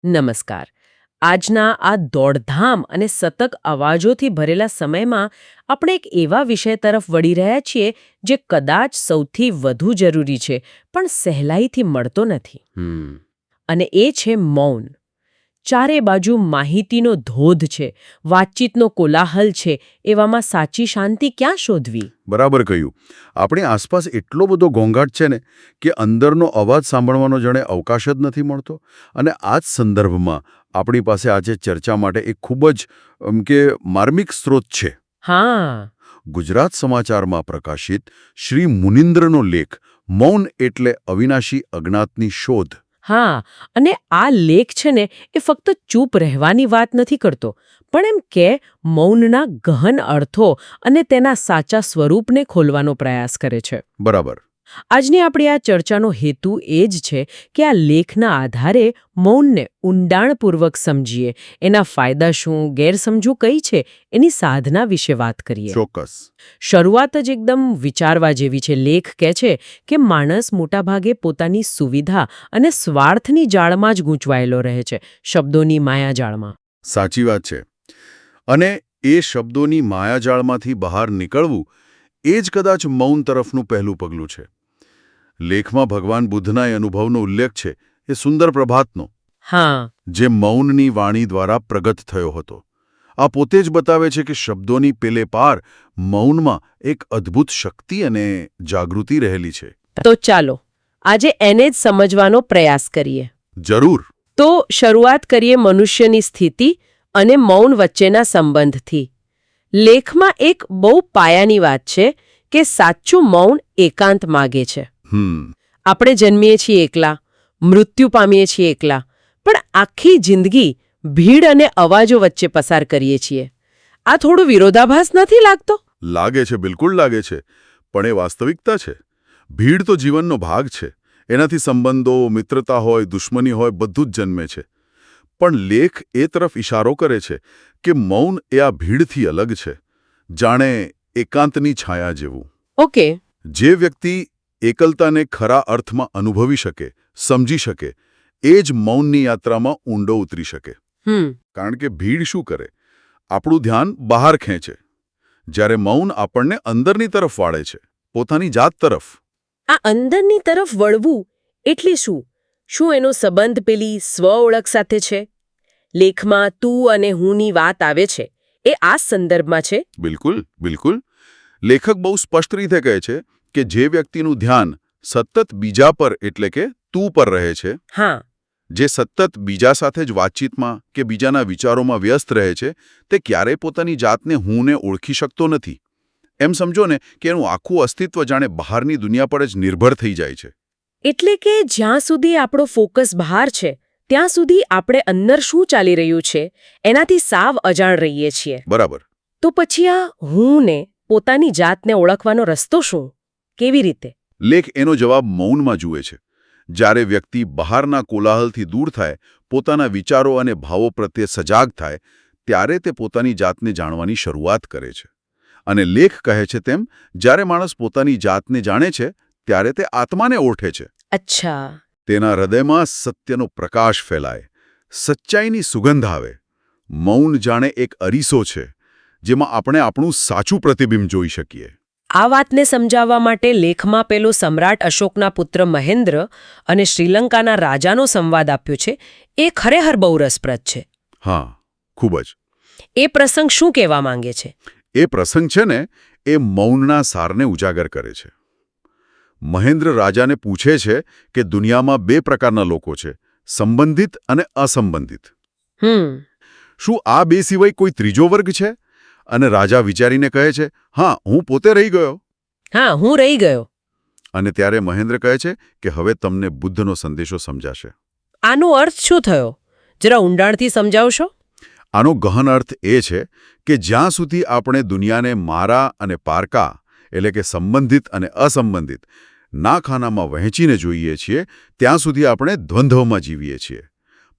નમસ્કાર. આજના આ દોડધામ અને સતત અવાજોથી ભરેલા સમયમાં આપણે એક એવા વિષય તરફ વળી રહ્યા છીએ જે કદાચ સૌથી વધુ જરૂરી છે પણ સહેલાઈથી મળતો નથી. અને એ છે મૌન. ચારે બાજુ માહિતીનો ધોધ છે, વાતચીતનો કોલાહલ છે, એવામાં સાચી શાંતિ ક્યાં શોધવી? બરાબર કહ્યું. આપણી આસપાસ એટલો બધો ઘોંઘાટ છે ને કે અંદરનો અવાજ સાંભળવાનો જાણે અવકાશ જ નથી મળતો. અને આ જ સંદર્ભમાં આપણી પાસે આજે ચર્ચા માટે એક ખૂબ જ માર્મિક સ્ત્રોત છે. હા, ગુજરાત સમાચારમાં પ્રકાશિત શ્રી મુનિન્દ્રનો લેખ મૌન એટલે અવિનાશી અજ્ઞાતની શોધ. હા, અને આ લેખ છે ને એ ફક્ત ચૂપ રહેવાની વાત નથી કરતો, પણ એમ કે મૌનના ગહન અર્થો અને તેના સાચા સ્વરૂપને ખોલવાનો પ્રયાસ કરે છે. બરાબર. આજની આપણી આ ચર્ચાનો હેતુ એ જ છે કે આ લેખના આધારે મૌનને ઊંડાણપૂર્વક સમજીએ, એના ફાયદા શું, ગેરસમજો કઈ છે, એની સાધના વિશે વાત કરીએ. ચોક્કસ. શરૂઆત જ એકદમ વિચારવા જેવી છે. લેખ કહે છે કે માણસ મોટાભાગે પોતાની સુવિધા અને સ્વાર્થની જાળમાં જ ગૂંચવાયેલો રહે છે, શબ્દોની માયાજાળમાં. સાચી વાત છે. અને એ શબ્દોની માયાજાળમાંથી બહાર નીકળવું એ જ કદાચ મૌન તરફનું પહેલું પગલું છે. લેખમાં ભગવાન બુદ્ધના એ અનુભવનો ઉલ્લેખ છે, એ સુંદર પ્રભાતનો. હા, જે મૌનની વાણી દ્વારા પ્રગટ થયો હતો. આ પોતે જ બતાવે છે કે શબ્દોની પેલે પાર મૌનમાં એક અદ્ભુત શક્તિ અને જાગૃતિ રહેલી છે. તો ચાલો આજે એને જ સમજવાનો પ્રયાસ કરીએ. જરૂર. તો શરૂઆત કરીએ મનુષ્યની સ્થિતિ અને મૌન વચ્ચેના સંબંધથી. લેખમાં એક બહુ પાયાની વાત છે કે સાચું મૌન એકાંત માગે છે. આપણે જન્મીએ છીએ એકલા, મૃત્યુ પામીએ છીએ એકલા, પણ આખી જિંદગી ભીડ અને અવાજો વચ્ચે પસાર કરીએ છીએ. આ થોડું વિરોધાભાસ નથી લાગતો? લાગે છે, બિલકુલ લાગે છે. પણ એ વાસ્તવિકતા છે. ભીડ તો જીવનનો ભાગ છે. એનાથી સંબંધો, મિત્રતા હોય, દુશ્મની હોય, બધું જ જન્મે છે. પણ લેખ એ તરફ ઇશારો કરે છે કે મૌન એ આ ભીડથી અલગ છે, જાણે એકાંતની છાયા જેવું. ઓકે. જે વ્યક્તિ એકલતાને ખરા અર્થમાં અનુભવી શકે, સમજી શકે, એ જ મૌનની યાત્રામાં ઊંડો ઉતરી શકે. કારણ કે ભીડ શું કરે? આપણું ધ્યાન બહાર ખેંચે, જ્યારે મૌન આપણને અંદરની તરફ વાળે છે, પોતાની જાત તરફ. આ અંદરની તરફ વળવું એટલે શું? શું એનો સંબંધ પેલી સ્વ-ઓળખ સાથે છે? લેખમાં તું અને હુંની વાત આવે છે, એ આ સંદર્ભમાં છે? બિલકુલ, બિલકુલ. લેખક બહુ સ્પષ્ટ રીતે કહે છે કે જે વ્યક્તિનું ધ્યાન સતત બીજા પર એટલે કે તું પર રહે છે, હા, જે સતત બીજા સાથે જ વાતચીતમાં કે બીજાના વિચારોમાં વ્યસ્ત રહે છે, તે ક્યારેય પોતાની જાતને હુંને ઓળખી શકતો નથી. એમ સમજો ને કે એનું આખું અસ્તિત્વ જાણે બહારની દુનિયા પર જ નિર્ભર થઈ જાય છે. એટલે કે જ્યાં સુધી આપણો ફોકસ બહાર છે ત્યાં સુધી આપણે અંદર શું ચાલી રહ્યું છે એનાથી સાવ અજાણ રહીએ છીએ. બરાબર. તો પછી આ હુંને પોતાની જાતને ઓળખવાનો રસ્તો શું? કેવી રીતે? લેખ એનો જવાબ મૌનમાં જુએ છે. જ્યારે વ્યક્તિ બહારના કોલાહલથી દૂર થાય, પોતાના વિચારો અને ભાવો પ્રત્યે સજાગ થાય, ત્યારે તે પોતાની જાતને જાણવાની શરૂઆત કરે છે. અને લેખ કહે છે તેમ, જ્યારે માણસ પોતાની જાતને જાણે છે, ત્યારે તે આત્માને ઓળખે છે. અચ્છા. તેના હૃદયમાં સત્યનો પ્રકાશ ફેલાય, સચ્ચાઈની સુગંધ આવે. મૌન જાણે એક અરીસો છે, જેમાં આપણે આપણું સાચું પ્રતિબિંબ જોઈ શકીએ. આ વાતને સમજાવવા માટે લેખમાં પેલો સમ્રાટ અશોકના પુત્ર મહેન્દ્ર અને શ્રીલંકાના રાજાનો સંવાદ આપ્યો છે, એ ખરેખર બહુ રસપ્રદ છે. હા, ખૂબ જ. એ પ્રસંગ શું કહેવા માંગે છે? એ પ્રસંગ છે ને, એ મૌનના સારને ઉજાગર કરે છે. મહેન્દ્ર રાજાને પૂછે છે કે દુનિયામાં બે પ્રકારના લોકો છે, સંબંધિત અને અસંબંધિત. શું આ બે સિવાય કોઈ ત્રીજો વર્ગ છે? અને રાજા વિચારીને કહે છે, હા, હું પોતે રહી ગયો. હા, હું રહી ગયો. અને ત્યારે મહેન્દ્ર કહે છે કે હવે તમને બુદ્ધનો સંદેશો સમજાશે. આનો અર્થ શું થયો? જરા ઊંડાણથી સમજાવશો? આનો ગહન અર્થ એ છે કે જ્યાં સુધી આપણે દુનિયાને મારા અને પારકા એટલે કે સંબંધિત અને અસંબંધિત ના ખાનામાં વહેંચીને જોઈએ છીએ, ત્યાં સુધી આપણે દ્વંદ્વમાં જીવીએ છીએ.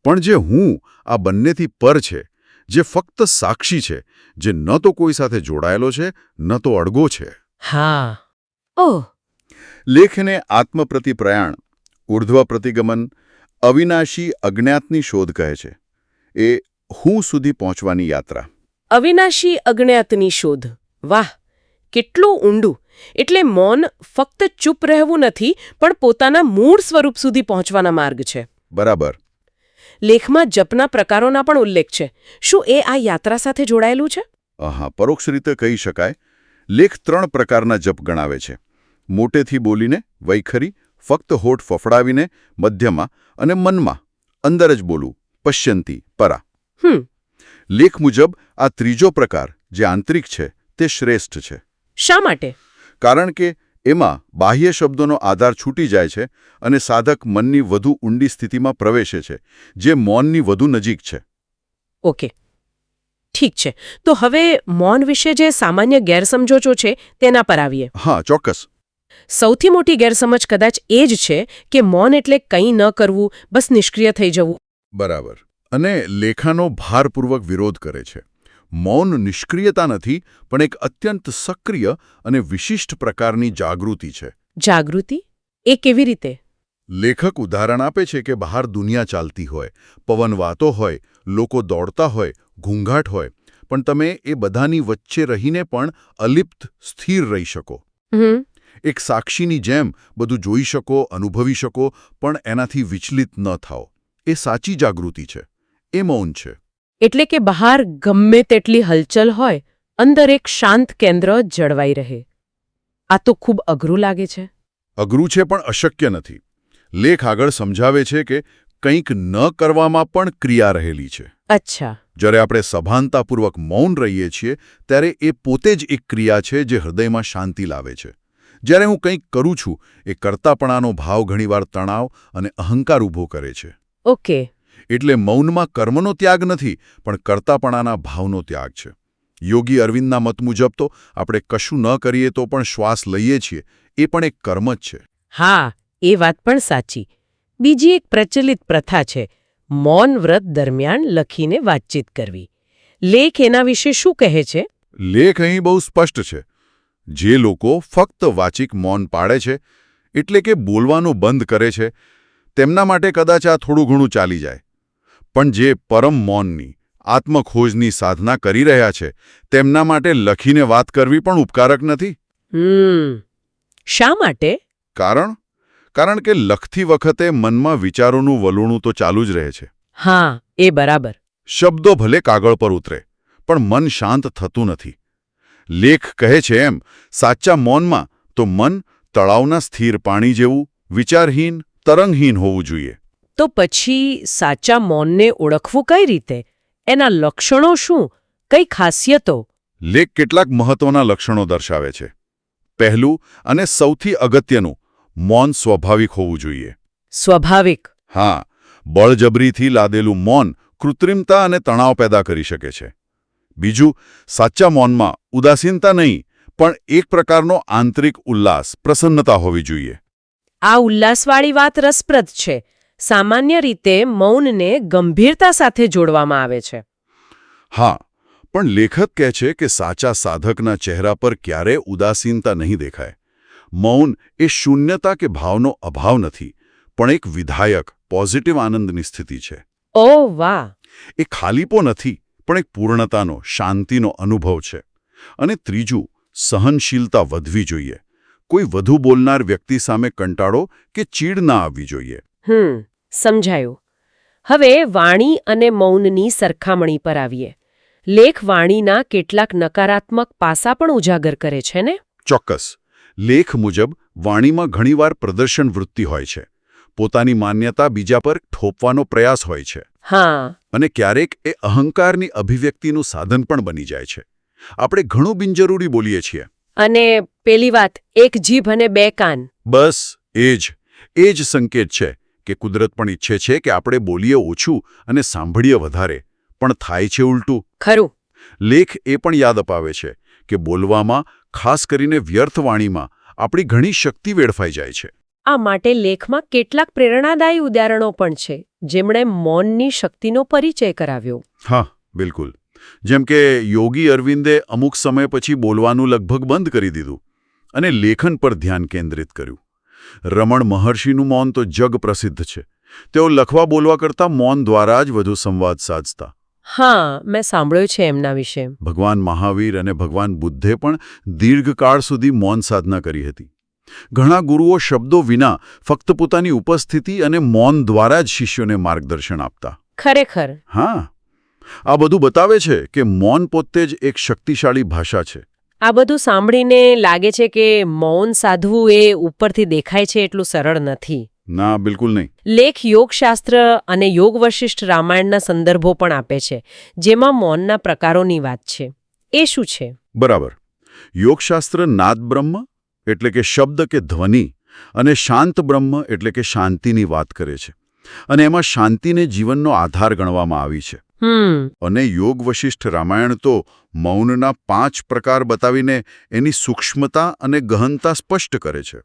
પણ જે હું આ બંનેથી પર છે, જે ફક્ત સાક્ષી છે, જે ન તો કોઈ સાથે જોડાયેલો છે, ન તો અડગો છે. હા. ઓહ. લેખને આત્મ પ્રતિ પ્રયાણ, ઉર્ધ્વ પ્રતિગમન અવિનાશી અજ્ઞાતની શોધ કહે છે એ હું સુધી પહોંચવાની યાત્રા. અવિનાશી અજ્ઞાતની શોધ. વાહ, કેટલું ઊંડું! એટલે મૌન ફક્ત ચૂપ રહેવું નથી, પણ પોતાના મૂળ સ્વરૂપ સુધી પહોંચવાના માર્ગ છે. બરાબર. લેખમાં જપના પ્રકારોના પણ ઉલ્લેખ છે. શું એ આ યાત્રા સાથે જોડાયેલું છે? હા, પરોક્ષ રીતે કહી શકાય. લેખ 3 પ્રકારના જપ ગણાવે છે. મોટેથી બોલીને, વૈખરી, ફક્ત હોઠ ફફડાવીને, મધ્યમાં અને મનમાં, અંદર જ બોલવું, પશ્યંતી, પરા. લેખ મુજબ આ ત્રીજો પ્રકાર જે આંતરિક છે તે શ્રેષ્ઠ છે. શા માટે? કારણ કે એમાં બાહ્ય શબ્દોનો આધાર છૂટી જાય છે અને સાધક મનની વધુ ઊંડી સ્થિતિમાં પ્રવેશે છે, જે મૌનની વધુ નજીક છે. ઓકે, ઠીક છે. તો હવે મૌન વિશે જે સામાન્ય ગેરસમજો છે તેના પર આવીએ. હા, ચોક્કસ. સૌથી મોટી ગેરસમજ કદાચ એ જ છે કે મૌન એટલે કંઈ ન કરવું, બસ નિષ્ક્રિય થઈ જવું. બરાબર. અને લેખાનો ભારપૂર્વક વિરોધ કરે છે. મૌન નિષ્ક્રિયતા નથી, પણ એક અત્યંત સક્રિય અને વિશિષ્ટ પ્રકારની જાગૃતિ છે. જાગૃતિ? એ કેવી રીતે? લેખક ઉદાહરણ આપે છે કે બહાર દુનિયા ચાલતી હોય, પવન વાતો હોય, લોકો દોડતા હોય, ઘૂંઘાટ હોય, પણ તમે એ બધાની વચ્ચે રહીને પણ અલિપ્ત સ્થિર રહી શકો. એક સાક્ષીની જેમ બધું જોઈ શકો, અનુભવી શકો, પણ એનાથી વિચલિત ન થાઓ. એ સાચી જાગૃતિ છે. એ મૌન છે. એટલે કે બહાર ગમે તેટલી હલચલ હોય, અંદર એક શાંત કેન્દ્ર જળવાઈ રહે. આ તો ખૂબ અઘરું લાગે છે. અઘરું છે, પણ અશક્ય નથી. લેખ આગળ સમજાવે છે કે કંઈક ન કરવામાં પણ ક્રિયા રહેલી છે. અચ્છા. જ્યારે આપણે સભાનતાપૂર્વક મૌન રહીએ છીએ ત્યારે એ પોતે જ એક ક્રિયા છે જે હૃદયમાં શાંતિ લાવે છે. જ્યારે હું કંઈક કરું છું, એ કર્તાપણાનો ભાવ ઘણીવાર તણાવ અને અહંકાર ઊભો કરે છે. ઓકે. એટલે મૌનમાં કર્મનો ત્યાગ નથી, પણ કર્તાપણાના ભાવનો ત્યાગ છે. યોગી અરવિંદના મત મુજબ તો આપણે કશું ન કરીએ તો પણ શ્વાસ લઈએ છીએ, એ પણ એક કર્મ જ છે. હા, એ વાત પણ સાચી. બીજી એક પ્રચલિત પ્રથા છે મૌન વ્રત દરમિયાન લખીને વાતચીત કરવી. લેખ એના વિશે શું કહે છે? લેખ અહીં બહુ સ્પષ્ટ છે. જે લોકો ફક્ત વાચિક મૌન પાળે છે, એટલે કે બોલવાનું બંધ કરે છે, તેમના માટે કદાચ આ થોડું ઘણું ચાલી જાય. પણ જે પરમ મૌનની, આત્મખોજની સાધના કરી રહ્યા છે, તેમના માટે લખીને વાત કરવી પણ ઉપકારક નથી. શા માટે? કારણ કે લખતી વખતે મનમાં વિચારોનું વલણું તો ચાલુ જ રહે છે. હા, એ બરાબર. શબ્દો ભલે કાગળ પર ઉતરે, પણ મન શાંત થતું નથી. લેખ કહે છે એમ, સાચા મૌનમાં તો મન તળાવના સ્થિર પાણી જેવું, વિચારહીન, તરંગહીન હોવું જોઈએ. તો પછી સાચા મૌનને ઓળખવું કઈ રીતે? એના લક્ષણો શું? કઈ ખાસિયતો? લેખ કેટલાક મહત્વના લક્ષણો દર્શાવે છે. પહેલું અને સૌથી અગત્યનું, મૌન સ્વાભાવિક હોવું જોઈએ. સ્વાભાવિક? હા, બળજબરીથી લાદેલું મૌન કૃત્રિમતા અને તણાવ પેદા કરી શકે છે. બીજું, સાચા મૌનમાં ઉદાસીનતા નહીં, પણ એક પ્રકારનો આંતરિક ઉલ્લાસ, પ્રસન્નતા હોવી જોઈએ. આ ઉલ્લાસવાળી વાત રસપ્રદ છે. સામાન્ય રીતે મૌનને ગંભીરતા સાથે જોડવામાં આવે છે. હા, પણ લેખક કહે છે કે સાચા સાધકના ચહેરા પર ક્યારેય ઉદાસીનતા નહીં દેખાય. મૌન એ શૂન્યતા કે ભાવનો અભાવ નથી, પણ એક વિધાયક, પોઝિટિવ આનંદની સ્થિતિ છે. ઓહ વાહ! એ ખાલીપો નથી, પણ એક પૂર્ણતાનો, શાંતિનો અનુભવ છે. અને ત્રીજું, સહનશીલતા વધવી જોઈએ. કોઈ વધુ બોલનાર વ્યક્તિ સામે કંટાળો કે ચીડ ના આવવી જોઈએ. સમજાયું. હવે વાણી અને મૌનની સરખામણી પર આવીએ. લેખ વાણીના કેટલાક નકારાત્મક પાસા પણ ઉજાગર કરે છે ને? ચોક્કસ. લેખ મુજબ વાણીમાં ઘણીવાર પ્રદર્શન વૃત્તિ હોય છે. પોતાની માન્યતા બીજા પર થોપવાનો પ્રયાસ હોય છે. હા. અને ક્યારેક એ અહંકારની અભિવ્યક્તિનું સાધન પણ બની જાય છે. આપણે ઘણું બિનજરૂરી બોલીએ છીએ. અને પેલી વાત, એક જીભ અને બે કાન. બસ એ જ સંકેત છે કે કુદરત પણ ઈચ્છે છે કે આપણે બોલીએ ઓછું અને સાંભળીએ વધારે, પણ થાય છે ઉલટું. ખરું. લેખ એ પણ યાદ અપાવે છે કે બોલવામાં, ખાસ કરીને વ્યર્થ વાણીમાં, આપણી ઘણી શક્તિ વેડફાઈ જાય છે. આ માટે લેખમાં કેટલાક પ્રેરણાદાયી ઉદાહરણો પણ છે જેમણે મૌનની શક્તિનો પરિચય કરાવ્યો. હા, બિલકુલ. જેમ કે યોગી અરવિંદે અમુક સમય પછી બોલવાનું લગભગ બંધ કરી દીધું અને લેખન પર ધ્યાન કેન્દ્રિત કર્યું. રમણ મહર્ષિનું મૌન તો જગ પ્રસિદ્ધ છે. તેઓ લખવા બોલવા કરતાં મૌન દ્વારા જ વધુ સંવાદ સાધતા. હા, મેં સાંભળ્યું છે એમના વિશે. ભગવાન મહાવીર અને ભગવાન બુદ્ધે પણ દીર્ઘકાળ સુધી મૌન સાધના કરી હતી. ઘણા ગુરુઓ શબ્દો વિના ફક્ત પોતાની ઉપસ્થિતિ અને મૌન દ્વારા જ શિષ્યોને માર્ગદર્શન આપતા. ખરેખર. હા, આ બધું બતાવે છે કે મૌન પોતે જ એક શક્તિશાળી ભાષા છે. આ બધું સાંભળીને લાગે છે કે મૌન સાધવું એ ઉપરથી દેખાય છે એટલું સરળ નથી. ના, બિલકુલ નહીં. લેખ યોગશાસ્ત્ર અને યોગ વશિષ્ઠ રામાયણના સંદર્ભો પણ આપે છે, જેમાં મૌનના પ્રકારોની વાત છે. એ શું છે? બરાબર. યોગશાસ્ત્ર નાદ બ્રહ્મ એટલે કે શબ્દ કે ધ્વનિ અને શાંત બ્રહ્મ એટલે કે શાંતિની વાત કરે છે. અને એમાં શાંતિને જીવનનો આધાર ગણવામાં આવી છે. અને યોગ વશિષ્ઠ રામાયણ તો મૌનના 5 પ્રકાર બતાવીને એની સૂક્ષ્મતા અને ગહનતા સ્પષ્ટ કરે છે.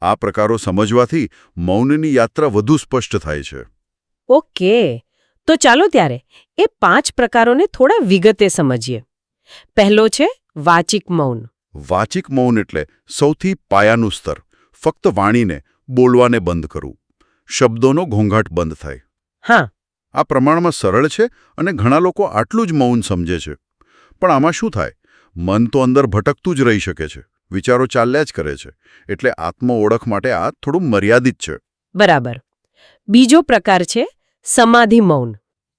આ પ્રકારો સમજવાથી મૌનની યાત્રા વધુ સ્પષ્ટ થાય છે. ઓકે, તો ચાલો ત્યારે એ 5 પ્રકારોને થોડા વિગતે સમજીએ. પહેલો છે વાચિક મૌન. વાચિક મૌન એટલે સૌથી પાયાનું સ્તર. ફક્ત વાણીને, બોલવાને બંધ કરવું. શબ્દોનો ઘોંઘાટ બંધ થાય. હા, આ પ્રમાણમાં સરળ છે અને ઘણા લોકો આટલું જ મૌન સમજે છે. પણ આમાં શું થાય? મન તો અંદર ભટકતું જ રહી શકે છે. વિચારો ચાલ્યા જ કરે છે. એટલે આત્મ ઓળખ માટે આ થોડું મર્યાદિત છે. બરાબર. બીજો પ્રકાર છે સમાધિ મૌન.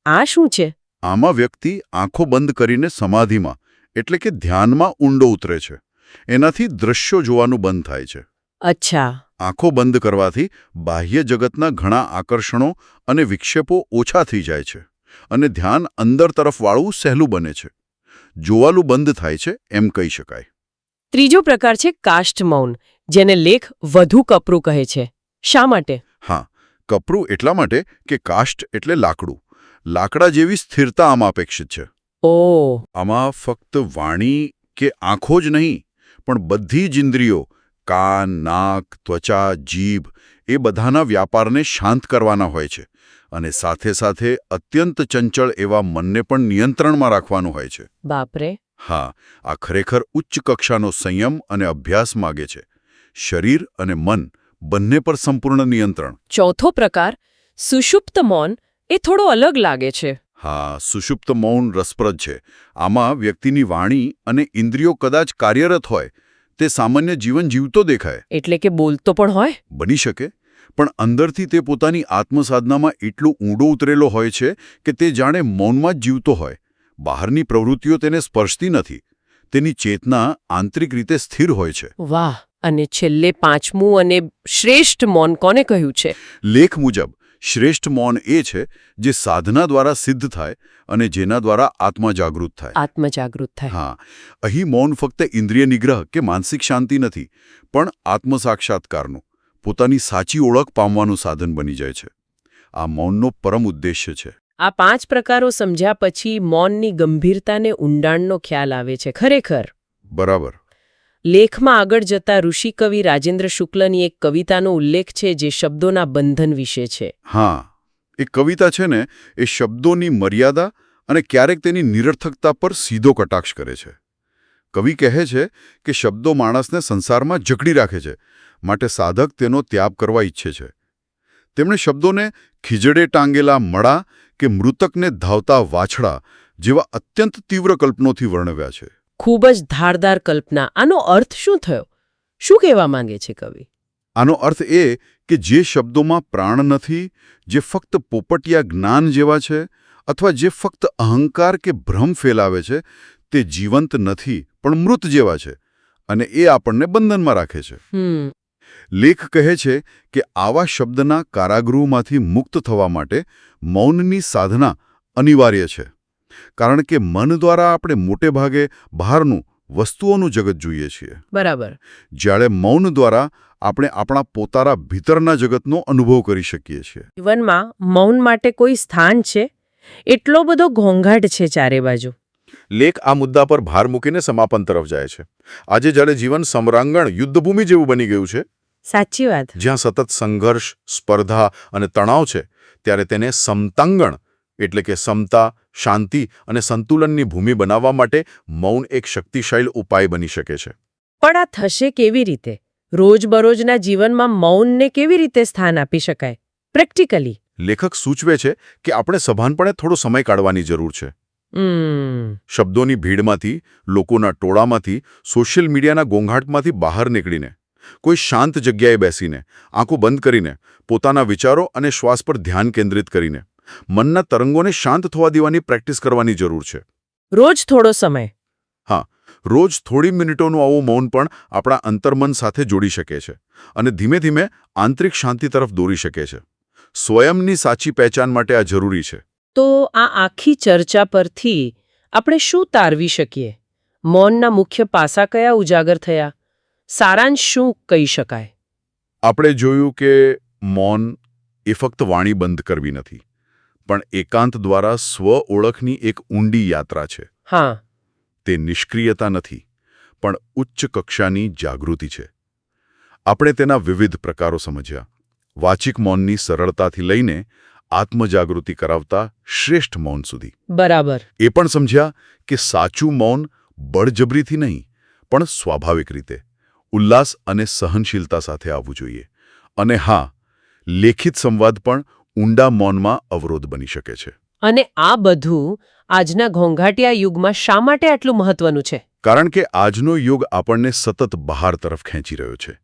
આ શું છે? આમાં વ્યક્તિ આંખો બંધ કરીને સમાધિમાં એટલે કે ધ્યાનમાં ઊંડો ઉતરે છે. એનાથી દ્રશ્યો જોવાનું બંધ થાય છે. અચ્છા. આંખો બંધ કરવાથી બાહ્ય જગતના ઘણા આકર્ષણો અને વિક્ષેપો ઓછા થઈ જાય છે અને ધ્યાન અંદર તરફ વાળવું સહેલું બને છે. જોવાલું બંધ થાય છે એમ કહી શકાય. ત્રીજો પ્રકાર છે કાષ્ઠ મૌન, જેને લેખ વધુ કપરું કહે છે. શા માટે? હા, કપરું એટલા માટે કે કાષ્ઠ એટલે લાકડું. લાકડા જેવી સ્થિરતા આમાં અપેક્ષિત છે. ઓહ. આમાં ફક્ત વાણી કે આંખો જ નહીં, પણ બધી જ ઇન્દ્રિયો કાન, નાક, ત્વચા, જીભ એ બધાના વ્યાપારને શાંત કરવાના હોય છે અને સાથે સાથે અત્યંત ચંચળ એવા મનને પણ નિયંત્રણમાં રાખવાનું હોય છે. બાપરે. હા, આ ખરેખર ઉચ્ચ કક્ષાનો સંયમ અને અભ્યાસ માગે છે. શરીર અને મન બંને પર સંપૂર્ણ નિયંત્રણ. ચોથો પ્રકાર સુષુપ્ત મૌન એ થોડો અલગ લાગે છે. હા, સુષુપ્ત મૌન રસપ્રદ છે. આમાં વ્યક્તિની વાણી અને ઇન્દ્રિયો કદાચ કાર્યરત હોય, તે સામાન્ય જીવન જીવતો દેખાય. એટલે કે બોલતો પણ હોય? બની શકે, પણ અંદરથી તે પોતાની આત્મસાધનામાં એટલો ઊંડો ઉતરેલો હોય છે કે તે જાણે મૌનમાં જ જીવતો હોય. બહારની પ્રવૃત્તિઓ તેને સ્પર્શતી નથી. તેની ચેતના આંતરિક રીતે સ્થિર હોય છે. વાહ. અને છેલ્લે પાંચમું અને શ્રેષ્ઠ મૌન કોને કહ્યું છે? લેખ મુજબ શ્રેષ્ઠ મૌન એ છે જે સાધના દ્વારા સિદ્ધ થાય અને જેના દ્વારા આત્મા જાગૃત થાય. આત્મજાગૃત થાય. હા, અહીં મૌન ફક્ત ઇન્દ્રિય નિગ્રહ કે માનસિક શાંતિ નથી, પણ આત્મસાક્ષાત્કારનું, પોતાની સાચી ઓળખ પામવાનું સાધન બની જાય છે. આ મૌનનો પરમ ઉદ્દેશ્ય છે. આ 5 પ્રકારો સમજ્યા પછી મૌનની ગંભીરતાને ઊંડાણનો ખ્યાલ આવે છે. ખરેખર. બરાબર. લેખમાં આગળ જતા ઋષિ કવિ રાજેન્દ્ર શુક્લની એક કવિતાનો ઉલ્લેખ છે જે શબ્દોના બંધન વિશે છે. હા, એ કવિતા છે ને, એ શબ્દોની મર્યાદા અને ક્યારેક તેની નિરર્થકતા પર સીધો કટાક્ષ કરે છે. કવિ કહે છે કે શબ્દો માણસને સંસારમાં જકડી રાખે છે, માટે સાધક તેનો ત્યાગ કરવા ઈચ્છે છે. તેમણે શબ્દોને ખીજડે ટાંગેલા મડા કે મૃતકને ધાવતા વાછડા જેવા અત્યંત તીવ્ર કલ્પનોથી વર્ણવ્યા છે. ખૂબ જ ધારદાર કલ્પના. આનો અર્થ શું થયો? શું કહેવા માંગે છે કવિ? આનો અર્થ એ કે જે શબ્દોમાં પ્રાણ નથી, જે ફક્ત પોપટિયા જ્ઞાન જેવા છે, અથવા જે ફક્ત અહંકાર કે ભ્રમ ફેલાવે છે, તે જીવંત નથી પણ મૃત જેવા છે અને એ આપણને બંધનમાં રાખે છે. લેખ કહે છે કે આવા શબ્દના કારાગૃહમાંથી મુક્ત થવા માટે મૌનની સાધના અનિવાર્ય છે. કારણ કે મન દ્વારા આપણે મોટે ભાગે બહારનું, વસ્તુઓનું જગત જોઈએ છીએ. બરાબર. જ્યારે મૌન દ્વારા આપણે આપણા પોતાના ભીતરના જગતનો અનુભવ કરી શકીએ છીએ. જીવનમાં મૌન માટે કોઈ સ્થાન છે? એટલો બધો ઘોંઘાટ છે ચારે બાજુ. લેખ આ મુદ્દા પર ભાર મૂકીને સમાપન તરફ જાય છે. આજે જ્યારે જીવન સમરાંગણ, યુદ્ધભૂમિ જેવું બની ગયું છે, સાચી વાત. જ્યાં સતત સંઘર્ષ, સ્પર્ધા અને તણાવ છે, ત્યારે તેને સમતાંગણ એટલે કે સમતા, શાંતિ અને સંતુલનની ભૂમિ બનાવવા માટે મૌન એક શક્તિશાળી ઉપાય બની શકે છે. પણ આ થશે કેવી રીતે? રોજબરોજના જીવનમાં મૌનને કેવી રીતે સ્થાન આપી શકાય પ્રેક્ટિકલી? લેખક સૂચવે છે કે આપણે સભાનપણે થોડો સમય કાઢવાની જરૂર છે. શબ્દોની ભીડમાંથી, લોકોના ટોળામાંથી, સોશિયલ મીડિયાના ઘોંઘાટમાંથી બહાર નીકળીને, કોઈ શાંત જગ્યાએ બેસીને, આંખો બંધ કરીને, પોતાના વિચારો અને શ્વાસ પર ધ્યાન કેન્દ્રિત કરીને, મનના તરંગોને શાંત થવા દેવાની પ્રેક્ટિસ કરવાની જરૂર છે. રોજ થોડો સમય. હા, રોજ થોડી મિનિટોનું આવું મૌન પણ આપણા અંતર્મન સાથે જોડી શકે છે અને ધીમે ધીમે આંતરિક શાંતિ તરફ દોરી શકે છે. સ્વયંની સાચી પહેચાન માટે આ જરૂરી છે. તો આ આખી ચર્ચા પરથી આપણે શું તારવી શકીએ? મૌનના મુખ્ય પાસા કયા ઉજાગર થયા? સારાંશ શું કહી શકાય? આપણે જોયું કે મૌન એ ફક્ત વાણી બંધ કરવી નથી, પણ એકાંત દ્વારા સ્વ-ઓળખની એક ઊંડી યાત્રા છે. હા. તે નિષ્ક્રિયતા નથી, પણ ઉચ્ચ કક્ષાની જાગૃતિ છે. આપણે તેના વિવિધ પ્રકારો સમજ્યા. વાચિક મૌનની સરળતાથી લઈને આત્મજાગૃતિ કરાવતા શ્રેષ્ઠ મૌન સુધી. બરાબર. એ પણ સમજ્યા કે સાચું મૌન બળજબરીથી નહીં, પણ સ્વાભાવિક રીતે, ઉલ્લાસ અને સહનશીલતા સાથે આવવું જોઈએ. અને હા, લેખિત સંવાદ પણ ઊંડા મૌનમાં અવરોધ બની શકે છે. અને આ બધું આજના ઘોંઘાટિયા યુગમાં શા માટે આટલું મહત્વનું છે? કારણ કે આજનો યુગ આપણને સતત બહાર તરફ ખેંચી રહ્યો છે.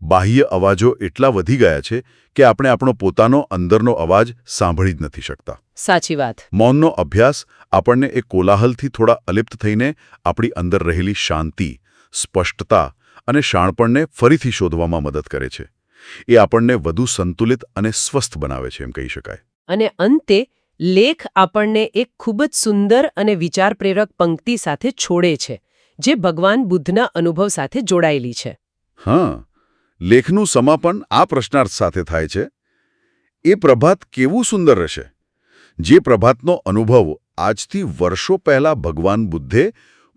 બાહ્ય અવાજો એટલા વધી ગયા છે કે આપણે આપણો પોતાનો અંદરનો અવાજ સાંભળી જ નથી શકતા. સાચી વાત. મૌનનો અભ્યાસ આપણને એ કોલાહલથી થોડા અલિપ્ત થઈને આપણી અંદર રહેલી શાંતિ, સ્પષ્ટતા અને શાણપણને ફરીથી શોધવામાં મદદ કરે છે. એ આપણને વધુ સંતુલિત અને સ્વસ્થ બનાવે છે, એમ કહી શકાય. અને અંતે લેખ આપણને એક ખૂબ જ સુંદર અને વિચારપ્રેરક પંક્તિ સાથે છોડે છે, જે ભગવાન બુદ્ધના અનુભવ સાથે જોડાયેલી છે. હા, લેખનું સમાપન આ પ્રશ્નાર્થ સાથે થાય છે: એ પ્રભાત કેવું સુંદર રહેશે, જે પ્રભાતનો અનુભવ આજથી વર્ષો પહેલા ભગવાન બુદ્ધે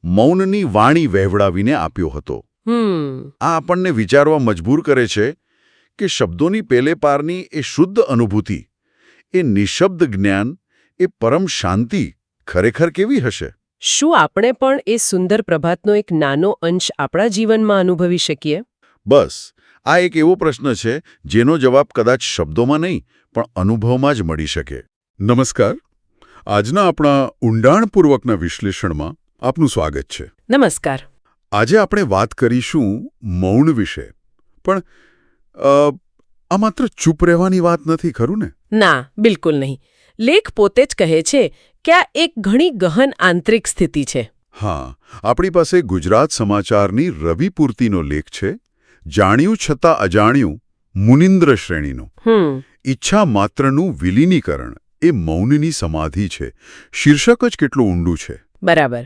મૌનની વાણી વહેવડાવીને આપ્યો હતો. આ આપણને વિચારવા મજબૂર કરે છે કે શબ્દોની પેલે પારની એ શુદ્ધ અનુભૂતિ, એ નિઃશબ્દ જ્ઞાન, એ પરમ શાંતિ ખરેખર કેવી હશે? શું આપણે પણ એ સુંદર પ્રભાતનો એક નાનો અંશ આપણા જીવનમાં અનુભવી શકીએ? બસ, આ એક એવો પ્રશ્ન છે જેનો જવાબ કદાચ શબ્દોમાં નહીં, પણ અનુભવમાં જ મળી શકે. નમસ્કાર. આજના આપણા ઊંડાણપૂર્વકના વિશ્લેષણમાં આપનું સ્વાગત છે. નમસ્કાર. આજે આપણે વાત કરીશું મૌન વિશે. પણ આ માત્ર ચૂપ રહેવાની વાત નથી, ખરું ને? ના, બિલકુલ નહીં. લેખ પોતે જ કહે છે કે આ એક ઘણી ગહન આંતરિક સ્થિતિ છે. હા, આપણી પાસે ગુજરાત સમાચારની રવિપૂર્તિનો લેખ છે, જાણ્યું છતાં અજાણ્યું, મુનિન્દ્ર શ્રેણીનો. ઈચ્છા માત્રનું વિલીનીકરણ એ મૌનની સમાધિ છે. શીર્ષક જ કેટલું ઊંડું છે. બરાબર.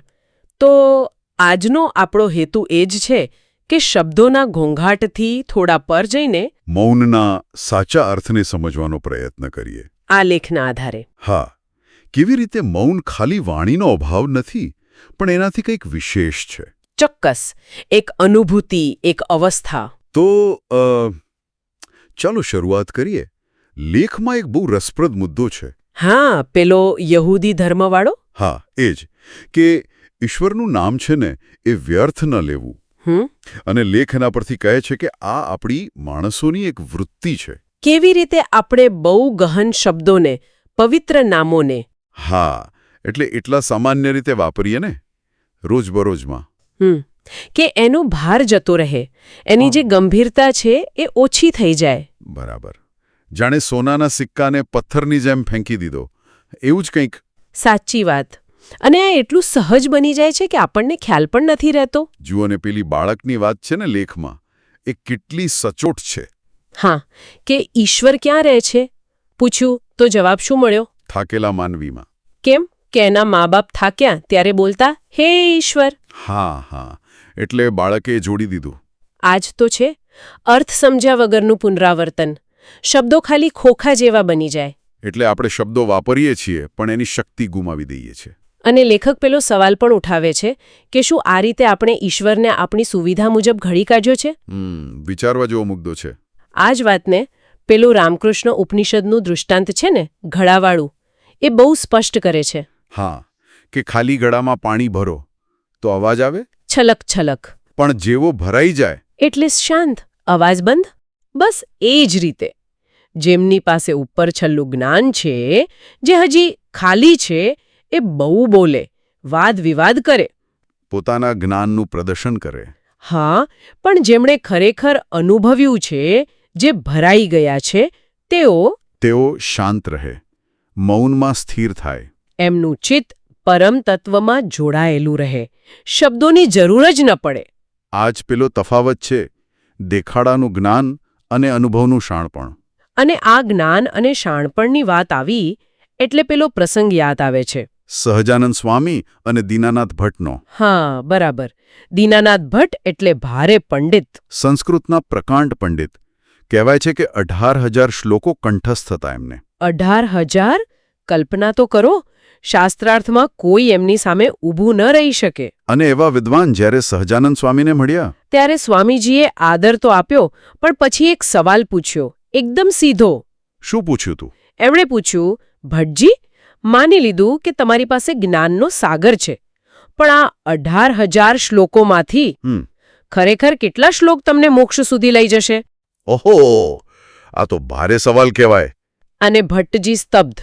તો આજનો આપણો હેતુ એ જ છે કે શબ્દોના ઘોંઘાટથી થોડા પર જઈને મૌનના સાચા અર્થને સમજવાનો પ્રયત્ન કરીએ. આ લેખના આધારે. હા, કેવી રીતે મૌન ખાલી વાણીનો અભાવ નથી, પણ એનાથી કંઈક વિશેષ છે. ચોક્કસ. એક અનુભૂતિ, એક અવસ્થા. તો ચાલો શરૂઆત કરીએ. લેખમાં એક બહુ રસપ્રદ મુદ્દો છે. હા, પેલો યહૂદી ધર્મવાળો? હા, એ જ કે ઈશ્વરનું નામ છે ને એ વ્યર્થ ન લેવું. અને લેખ એના પરથી કહે છે કે આ આપણી માણસોની એક વૃત્તિ છે. કેવી રીતે આપણે બહુ ગહન શબ્દોને, પવિત્ર નામોને, હા, એટલે એટલા સામાન્ય રીતે વાપરીએ ને રોજબરોજમાં, કે એનો ભાર જતો રહે, એની જે ગંભીરતા છે એ ઓછી થઈ જાય. બરાબર. જાણે સોનાના સિક્કાને પથ્થરની જેમ ફેંકી દીધો, એવું જ કંઈક. સાચી વાત. અને આ એટલું સહજ બની જાય છે કે આપણને ખ્યાલ પણ નથી રહેતો. જુઓ ને, પેલી બાળકની વાત છે ને લેખમાં, એ કેટલી સચોટ છે. હા, કે ઈશ્વર ક્યાં રહે છે પૂછ્યું તો જવાબ શું મળ્યો? થાકેલા માનવીમાં. કેમ કે એના મા બાપ થાક્યા ત્યારે બોલતા, હે ઈશ્વર. હા હા, એટલે બાળકે જોડી દીધું. આ જ તો છે અર્થ સમજ્યા વગરનું પુનરાવર્તન. શબ્દો ખાલી ખોખા જેવા બની જાય. એટલે આપણે શબ્દો વાપરીએ છીએ, પણ એની શક્તિ ગુમાવી દઈએ છીએ. અને લેખક પેલો સવાલ પણ ઉઠાવે છે કે શું આ રીતે આપણે ઈશ્વરને આપણી સુવિધા મુજબ ઘડી કાઢ્યો છે? વિચારવા જેવો મુદ્દો છે. આ જ વાતને પેલું રામકૃષ્ણ ઉપનિષદનું દૃષ્ટાંત છે ને, ઘડાવાળું, એ બહુ સ્પષ્ટ કરે છે. હા, કે ખાલી ઘડામાં પાણી ભરો તો અવાજ આવે? છલક છલક. પણ જેવો ભરાઈ જાય એટલે શાંત, અવાજ બંધ. બસ એ જ રીતે જેમની પાસે ઉપર છલ્લું જ્ઞાન છે, જે હજી ખાલી છે, એ બહુ બોલે, વાદ વિવાદ કરે. પોતાના જ્ઞાનનું પ્રદર્શન કરે. હા, પણ જેમણે ખરેખર અનુભવ્યું છે, જે ભરાઈ ગયા છે, તેઓ શાંત રહે, મૌનમાં સ્થિર થાય. એમનું ચિત્ત પરમ તત્વમાં જોડાયેલું રહે, શબ્દોની જરૂર જ ન પડે. આ જ પેલો તફાવત છે, દેખાડાનું જ્ઞાન અને અનુભવનું શાણપણ. અને આ જ્ઞાન અને શાણપણની વાત આવી એટલે પેલો પ્રસંગ યાદ આવે છે. સહજાનંદ સ્વામી અને દીનાનાથ ભટ્ટનો. હા, બરાબર. દીનાનાથ ભટ્ટ એટલે ભારે પંડિત. સંસ્કૃતના પ્રકાંડ પંડિત. કહેવાય છે કે 18,000 શ્લોકો કંઠસ્થ હતા એમને. 18,000? કલ્પના તો કરો, શાસ્ત્રાર્થમાં કોઈ એમની સામે ઊભું ન રહી શકે. અને એવા વિદ્વાન જ્યારે સહજાનંદ સ્વામીને મળ્યા ત્યારે સ્વામીજીએ આદર તો આપ્યો, પણ પછી એક સવાલ પૂછ્યો, એકદમ સીધો. શું પૂછ્યું તું? એમણે પૂછ્યું, ભટ્ટજી, માની લીધું કે તમારી પાસે જ્ઞાનનો સાગર છે, પણ આ 18,000 શ્લોકોમાંથી ખરેખર કેટલા શ્લોક તમને મોક્ષ સુધી લઈ જશે? ઓહો, આ તો ભારે સવાલ કહેવાય. અને ભટ્ટજી સ્તબ્ધ.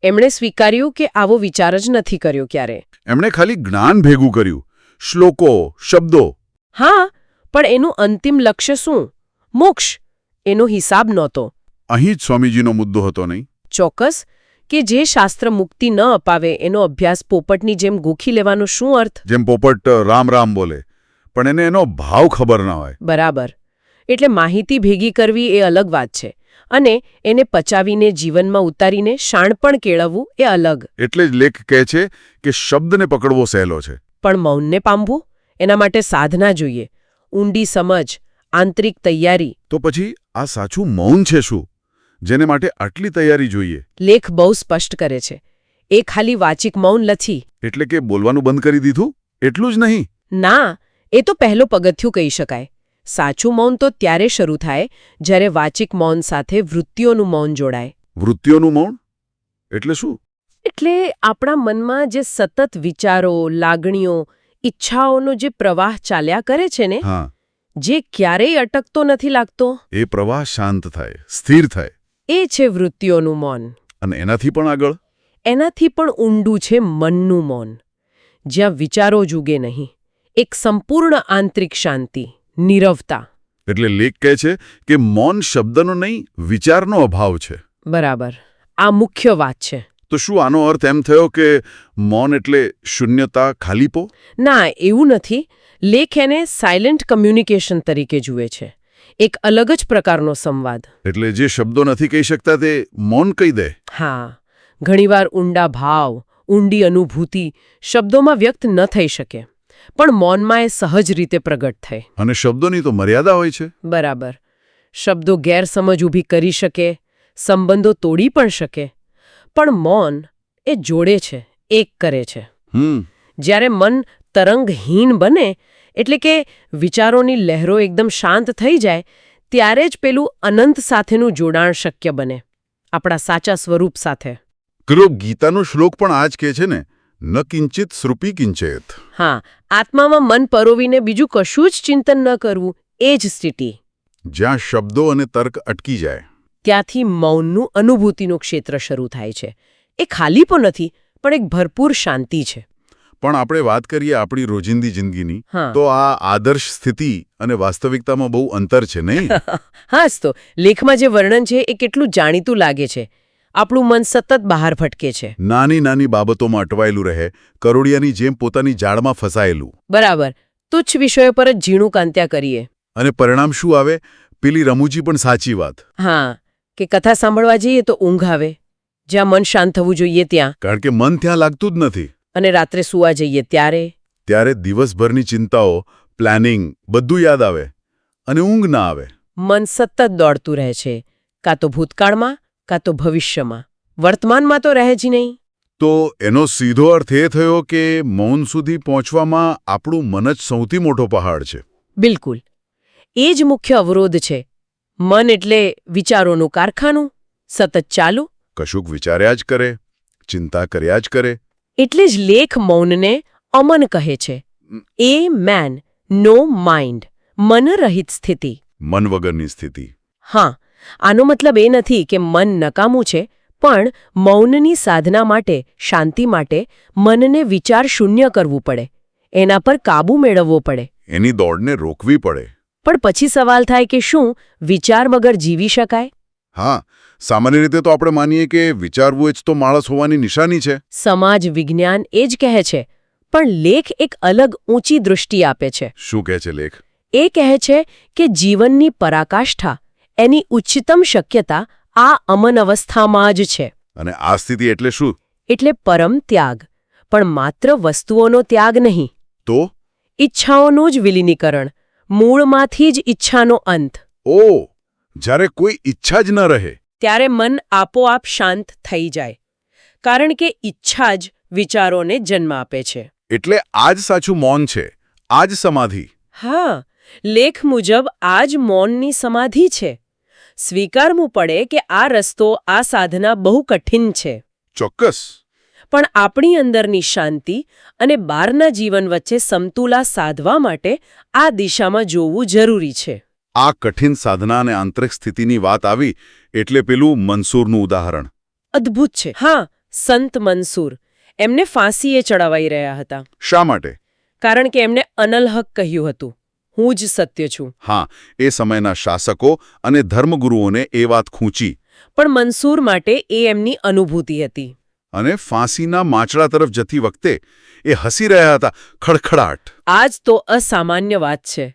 એમણે સ્વીકાર્યું કે આવો વિચાર જ નથી કર્યો ક્યારે. એમણે ખાલી જ્ઞાન ભેગું કર્યું, શ્લોકો, શબ્દો. હા, પણ એનું અંતિમ લક્ષ્ય શું? મોક્ષ. એનો હિસાબ નહોતો. અહીં જ સ્વામીજીનો મુદ્દો હતો નહીં? ચોક્કસ. કે જે શાસ્ત્ર મુક્તિ ન અપાવે એનો અભ્યાસ પોપટની જેમ ગોખી લેવાનો શું અર્થ? જેમ પોપટ રામ રામ બોલે, પણ એને એનો ભાવ ખબર ન હોય. બરાબર. એટલે માહિતી ભેગી કરવી એ અલગ વાત છે, અને એને પચાવીને જીવનમાં ઉતારીને શાણપણ કેળવવું એ અલગ. એટલે જ લેખ કહે છે કે શબ્દને પકડવો સહેલો છે, પણ મૌનને પામવું એના માટે સાધના જોઈએ, ઊંડી સમજ, આંતરિક તૈયારી. તો પછી આ સાચું મૌન છે શું, જેને માટે આટલી તૈયારી જોઈએ? લેખ બહુ સ્પષ્ટ કરે છે. એ ખાલી વાચિક મૌન નથી. એટલે કે બોલવાનું બંધ કરી દીધું એટલું જ નહીં? ના, એ તો પહેલો પગથિયું કહી શકાય. સાચું મૌન તો ત્યારે શરૂ થાય જ્યારે વાચિક મૌન સાથે વૃત્તિઓનું મૌન જોડાય. વૃત્તિઓનું મૌન એટલે શું? એટલે આપણા મનમાં જે સતત વિચારો, લાગણીઓ, ઈચ્છાઓનો જે પ્રવાહ ચાલ્યા કરે છે ને, હા, જે ક્યારેય અટકતો નથી લાગતો, એ પ્રવાહ શાંત થાય, સ્થિર થાય. એ છે વૃત્તિઓનું મૌન. અને એનાથી પણ આગળ? એનાથી પણ ઊંડું છે મનનું મૌન, જ્યાં વિચારો જુગે નહીં, એક સંપૂર્ણ આંતરિક શાંતિ, નીરવતા. એટલે લેખ કહે છે કે મૌન શબ્દનો નહીં, વિચારનો અભાવ છે. બરાબર. આ મુખ્ય વાત છે. તો શું આનો અર્થ એમ થયો કે મૌન એટલે શૂન્યતા, ખાલીપો? ના, એવું નથી. લેખ એને સાયલેન્ટ કમ્યુનિકેશન તરીકે જુએ છે. એક અલગ જ પ્રકારનો સંવાદ. એટલે જે શબ્દો નથી કહી શકતા તે મૌન કહી દે. હા, ઘણીવાર ઊંડા ભાવ, ઊંડી અનુભૂતિ શબ્દોમાં વ્યક્ત ન થઈ શકે, પણ મૌનમાં એ સહજ રીતે પ્રગટ થાય. અને શબ્દોની તો મર્યાદા હોય છે. બરાબર. શબ્દો ગેરસમજ ઊભી કરી શકે, સંબંધો તોડી પણ શકે, પણ મૌન એ જોડે છે, એક કરે છે. જ્યારે મન તરંગહીન બને, એટલે કે વિચારોની લહેરો એકદમ શાંત થઈ જાય, ત્યારે જ પેલું અનંત સાથેનું જોડાણ શક્ય બને, આપણા સાચા સ્વરૂપ સાથે. પેલો ગીતાનો શ્લોક પણ આ જ કહે છે ને, ન કિંચિત શ્રુપી કિંચેત. હા, આત્મામાં મન પરોવીને બીજું કશું જ ચિંતન ન કરવું, એ જ સ્થિતિ. જ્યાં શબ્દો અને તર્ક અટકી જાય, ત્યાંથી મૌનનું અનુભૂતિનું ક્ષેત્ર શરૂ થાય છે. એ ખાલીપો નથી, પણ એક ભરપૂર શાંતિ છે. પણ આપણે વાત કરીએ આપણી રોજિંદી જિંદગીની, હા. તો આ આદર્શ સ્થિતિ અને વાસ્તવિકતામાં બહુ અંતર છે નહીં? હા જ તો. લેખમાં જે વર્ણન છે એ કેટલું જાણીતું લાગે છે. આપણું મન સતત બહાર ભટકે છે. નાની નાની બાબતોમાં અટવાયેલું રહે, કરોડિયાની જેમ પોતાની જાળમાં ફસાયેલું. બરાબર. તુચ્છ વિષયો પર જ ઝીણું કાંત્યા કરીએ. અને પરિણામ શું આવે? પેલી રમૂજી પણ સાચી વાત. હા, કે કથા સાંભળવા જઈએ તો ઊંઘ આવે, જ્યાં મન શાંત થવું જોઈએ ત્યાં. કારણ કે મન ત્યાં લાગતું જ નથી. અને રાત્રે સૂવા જઈએ ત્યારે દિવસભરની ચિંતાઓ, પ્લાનિંગ બધું યાદ આવે અને ઊંઘ ના આવે. મન સતત દોડતું રહે છે, કાં તો ભૂતકાળમાં, કાં તો ભવિષ્યમાં. વર્તમાનમાં તો રહે જ નહીં. તો એનો સીધો અર્થ એ થયો કે મૌન સુધી પહોંચવામાં આપણું મન જ સૌથી મોટો પહાડ છે. બિલકુલ. એ જ મુખ્ય અવરોધ છે. મન એટલે વિચારોનું કારખાનું, સતત ચાલુ. કશુંક વિચાર્યા જ કરે, ચિંતા કર્યા જ કરે. એટલે જ લેખ મૌનને અમન કહે છે. એ મેન, નો માઇન્ડ, મનરહિત સ્થિતિ. મન વગરની સ્થિતિ. હા, આનો મતલબ એ નથી કે મન નકામું છે, પણ મૌનની સાધના માટે, શાંતિ માટે મનને વિચાર શૂન્ય કરવું પડે, એના પર કાબૂ મેળવવો પડે. એની દોડને રોકવી પડે. પણ પછી સવાલ થાય કે શું વિચાર વગર જીવી શકાય? હા, સામાન્ય રીતે તો આપણે માનીએ કે વિચારવું જ તો માણસ હોવાની નિશાની છે. સમાજ વિજ્ઞાન એ જ કહે છે, પણ લેખ એક અલગ ઊંચી દૃષ્ટિ આપે છે. શું કહે છે લેખ? એ કહે છે કે જીવનની પરાકાષ્ઠા, એની ઉચ્ચતમ શક્યતા આ અમન અવસ્થામાં જ છે. અને આ સ્થિતિ એટલે શું? એટલે પરમ ત્યાગ, પણ માત્ર વસ્તુઓનો ત્યાગ નહીં. તો ઈચ્છાઓનું જ વિલીનીકરણ, મૂળમાંથી જ ઈચ્છાનો અંત. ઓ, જ્યારે કોઈ ઈચ્છા જ ન રહે ત્યારે મન આપોઆપ શાંત થઈ જાય, કારણ કે ઈચ્છા જ વિચારોને જન્મ આપે છે. એટલે આ જ સાચું મૌન છે, આ જ સમાધિ. હા, લેખ મુજબ આ જ મૌનની સમાધિ છે. સ્વીકારવું પડે કે આ રસ્તો, આ સાધના બહુ કઠિન છે. ચોક્કસ. પણ આપણી અંદરની શાંતિ અને બહારના જીવન વચ્ચે સમતુલા સાધવા માટે આ દિશામાં જોવું જરૂરી છે. આ કઠિન સાધના અને આંતરિક સ્થિતિની વાત આવી એટલે પેલું મંસૂરનું ઉદાહરણ. અદ્ભુત છે. હા, સંત મંસૂર, એમને ફાંસીએ ચડાવાઈ રહ્યા હતા. શા માટે? કારણ કે એમને અનલહક કહ્યું હતું, હું જ સત્ય છું. હા, એ સમયના શાસકો અને ધર્મગુરુઓને એ વાત ખૂંચી. પણ મંસૂર માટે એ એમની અનુભૂતિ હતી. અને ફાંસીના માંચડા તરફ જતી વખતે એ હસી રહ્યા હતા, ખડખડાટ. આ જ તો અસામાન્ય વાત છે.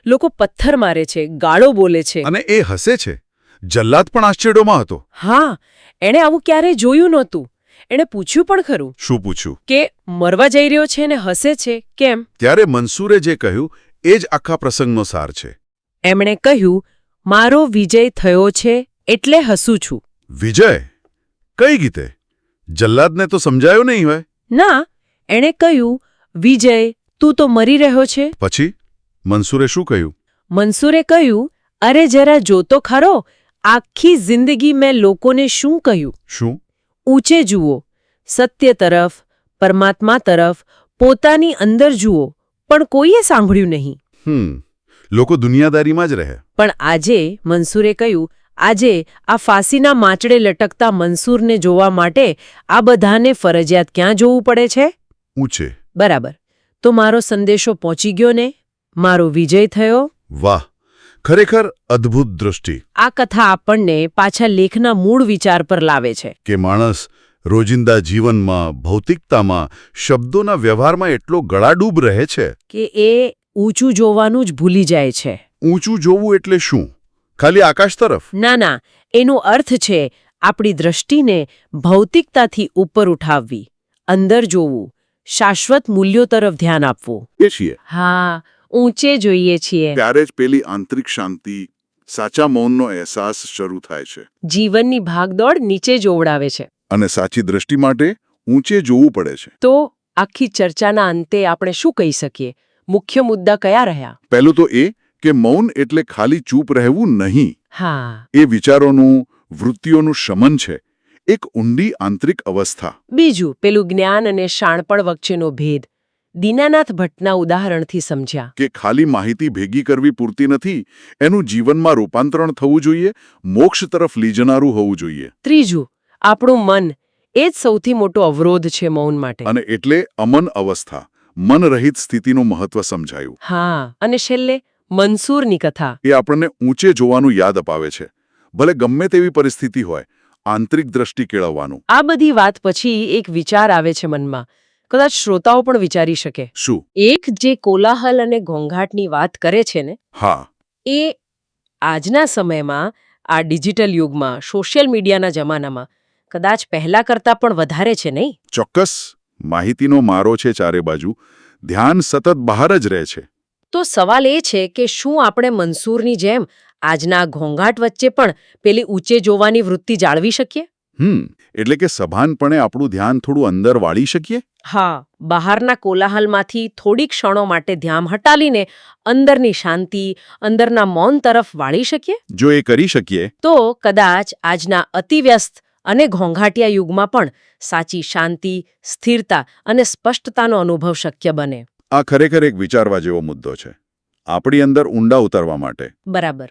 લોકો પથ્થર મારે છે, ગાળો બોલે છે. અને એ હસે છે. જલ્લાદ પણ આશ્ચર્યમાં હતો. હા, એણે આવું ક્યારેય જોયું નહોતું. એણે પૂછ્યું પણ ખરું. શું પૂછ્યું? કે મરવા જઈ રહ્યો છે ને હસે છે, કેમ? ત્યારે મંસૂરે જે કહ્યું એ જ આખા પ્રસંગનો સાર છે. એમણે કહ્યું, મારો વિજય થયો છે એટલે હસું છું. વિજય? કઈ ગીતે? જલ્લાદને તો સમજાયો નહીં હોય. ના, એણે કહ્યું, વિજય, તું તો મરી રહ્યો છે. પછી મંસૂરે શું કહ્યું? મંસૂરે કહ્યું, અરે જરા જોતો ખરો, આખી જિંદગી મેં લોકોને શું કહ્યું? શું? ઊંચે જુઓ, સત્ય તરફ, પરમાત્મા તરફ, પોતાની અંદર જુઓ, પણ કોઈએ સાંભળ્યું નહીં. લોકો દુનિયાદારીમાં જ રહે. પણ આજે, મંસૂરે કહ્યું, આજે આ ફાંસીના માંચડે લટકતા મંસૂરને જોવા માટે આ બધાને ફરજિયાત ક્યાં જોવું પડે છે? ઊંચે. બરાબર. તો મારો સંદેશો પહોંચી ગયો ને? મારો વિજય થયો? વાહ, ખરેખર અદ્ભુત દૃષ્ટિ. આ કથા આપણને પાછા લેખના મૂળ વિચાર પર લાવે છે કે માણસ રોજિંદા જીવનમાં, ભૌતિકતામાં, શબ્દોના વ્યવહારમાં એટલો ગળાડૂબ રહે છે કે એ ઊંચું જોવાનું જ ભૂલી જાય છે. ઊંચું જોવું એટલે શું? ખાલી આકાશ તરફ? ના ના, એનો અર્થ છે આપણી દ્રષ્ટિને ભૌતિકતાથી ઉપર ઉઠાવવી, અંદર જોવું, શાશ્વત મૂલ્યો તરફ ધ્યાન આપવું. એ છીએ. હા, ઊંચે જોઈએ છીએ. ત્યારે જ પેલી આંતરિક શાંતિ, સાચા મૌનનો અહેસાસ શરૂ થાય છે. જીવનની ભાગદોડ નીચે જોવડાવે છે. અને સાચી દ્રષ્ટિ માટે ઊંચે જોવું પડે છે. તો આખી ચર્ચાના અંતે આપણે શું કહી શકીએ? મુખ્ય મુદ્દા કયા રહ્યા? પહેલું તો એ કે મૌન એટલે ખાલી ચૂપ રહેવું નહીં. હા. એ વિચારોનું, વૃત્તિઓનું શમન છે, એક ઊંડી આંતરિક અવસ્થા. બીજું, પેલું જ્ઞાન અને શાણપણ વચ્ચેનો ભેદ દીનાનાથ ભટ્ટના ઉદાહરણથી સમજ્યા. કે ખાલી માહિતી ભેગી કરવી પૂરતી નથી, એનું જીવનમાં રૂપાંતરણ થવું જોઈએ, મોક્ષ તરફ લઈ જનારું હોવું જોઈએ. ત્રીજું, આપણું મન એ જ સૌથી મોટો અવરોધ છે મૌન માટે. અને એટલે અમન અવસ્થા, મનરહિત સ્થિતિનું મહત્વ સમજાયું. હા, અને છેલ્લે મંસૂરની કથા. એ આપણને ઊંચે જોવાનું યાદ અપાવે છે, ભલે ગમે તેવી પરિસ્થિતિ હોય, આંતરિક દ્રષ્ટિ કેળવવાનું. આ બધી વાત પછી એક વિચાર આવે છે મનમાં, કદાચ શ્રોતાઓ પણ વિચારી શકે. શું? એક જે કોલાહલ અને ઘોંઘાટની વાત કરે છે ને, હા, એ આજના સમયમાં, આ ડિજિટલ યુગમાં, સોશિયલ મીડિયાના જમાનામાં કદાચ પહેલા કરતાં પણ વધારે છે નહીં? ચોક્કસ. માહિતીનો મારો છે ચારે બાજુ, ધ્યાન સતત બહાર જ રહે છે. તો સવાલ એ છે કે શું આપણે મંસૂરની જેમ આજના ઘોંઘાટ વચ્ચે પણ પેલી ઊંચે જોવાની વૃત્તિ જાળવી શકીએ? એટલે કે સભાનપણે આપણું ધ્યાન થોડું અંદર વાળી શકીએ? હા, બહારના કોલાહલમાંથી થોડી ક્ષણો માટે ધ્યાન હટાવીને અંદરની શાંતિ, અંદરના મૌન તરફ વાળી શકીએ? જો એ કરી શકીએ તો કદાચ આજના અતિવ્યસ્ત અને ઘોંઘાટિયા યુગમાં પણ સાચી શાંતિ, સ્થિરતા અને સ્પષ્ટતાનો અનુભવ શક્ય બને. આ ખરેખર એક વિચારવા જેવો મુદ્દો છે, આપણી અંદર ઊંડા ઉતરવા માટે. બરાબર.